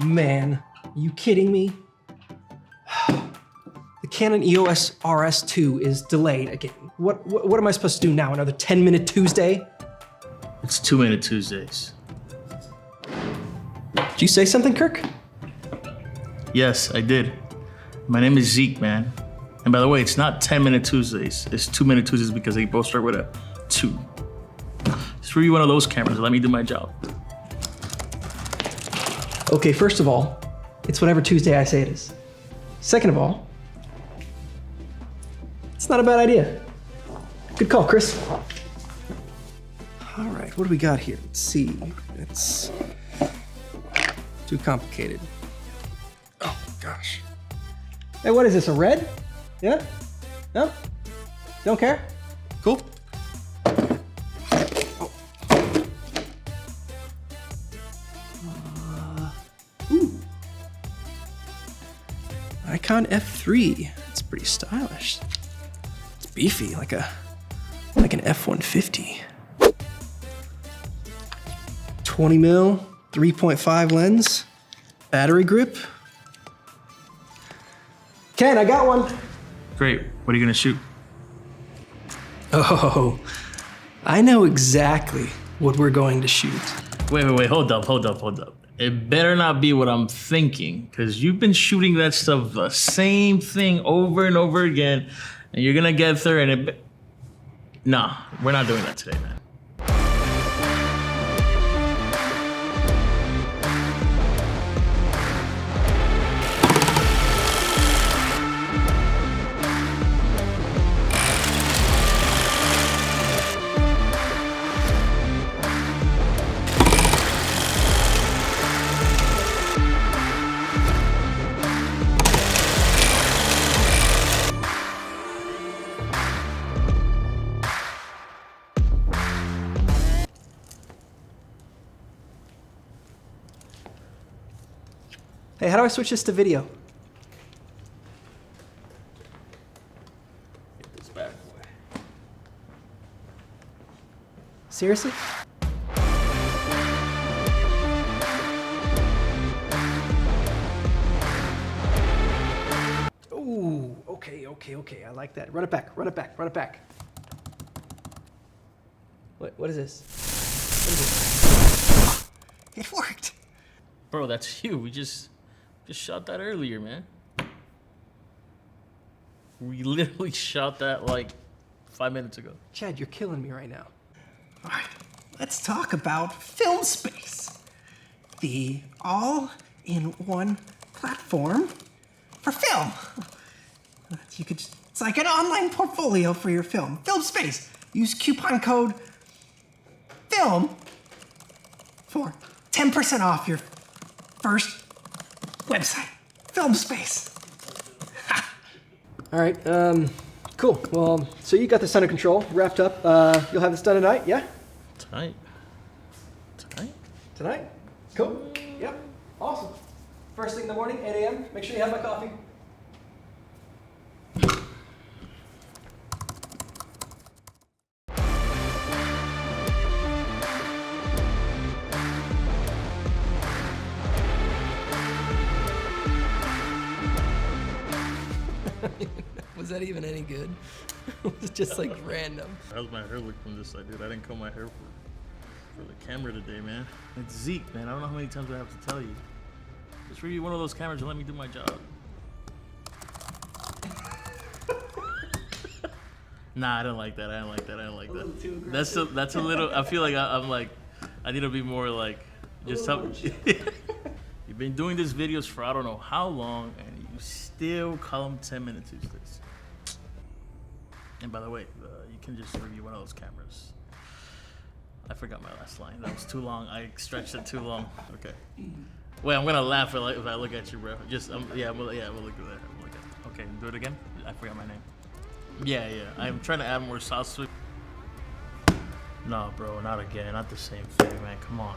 man, are you kidding me? The Canon EOS RS2 is delayed again. What am I supposed to do now? Another 10-minute Tuesday? It's 2-minute Tuesdays. Did you say something, Kirk? Yes, I did. My name is Zeke, man. And by the way, it's not 10-minute Tuesdays. It's 2-minute Tuesdays because they both start with a 2. Just review one of those cameras and let me do my job. Okay, first of all, it's whatever Tuesday I say it is. Second of all, it's not a bad idea. Good call, Chris. All right, what do we got here? Let's see. It's too complicated. Oh, gosh. Hey, what is this, a red? Yeah? No? Don't care? Cool. Ooh. Nikon F3. It's pretty stylish. It's beefy, like an F-150. 20 mil, 3.5 lens, battery grip. Ken, I got one. Great. What are you gonna shoot? Oh, I know exactly what we're going to shoot. Wait. Hold up. It better not be what I'm thinking, because you've been shooting that stuff, the same thing over and over again, and you're gonna get there and it... Nah, we're not doing that today, man. Hey, how do I switch this to video? Get this bad boy. Seriously? Ooh, okay. I like that. Run it back. What is this? It worked. Bro, that's you. We just shot that earlier, man. We literally shot that like 5 minutes ago. Chad, you're killing me right now. All right, let's talk about Film Space, the all-in-one platform for film. It's like an online portfolio for your film. Film Space. Use coupon code FILM for 10% off your first website. Film Space. All right, cool. Well, so you got this under control, wrapped up. You'll have this done tonight, yeah? Tonight? Tonight? Cool. Yep. Awesome. First thing in the morning, 8 a.m. Make sure you have my coffee. Was that even any good? It was just like random. How's my hair look from this side, dude? I didn't comb my hair for the camera today, man. It's Zeke, man. I don't know how many times I have to tell you. Just review one of those cameras and let me do my job. Nah, I don't like that. That's a little. I feel like I'm like, I need to be more like, just tell me. You've been doing these videos for I don't know how long, and you still call them 10-minute Tuesdays. And by the way, you can just review one of those cameras. I forgot my last line. That was too long. I stretched it too long. Okay. Wait, I'm gonna laugh if I look at you, bro. Just we'll look at that. Okay, do it again. I forgot my name. Yeah. I'm trying to add more sauce to it. No, bro, not again. Not the same thing, man. Come on.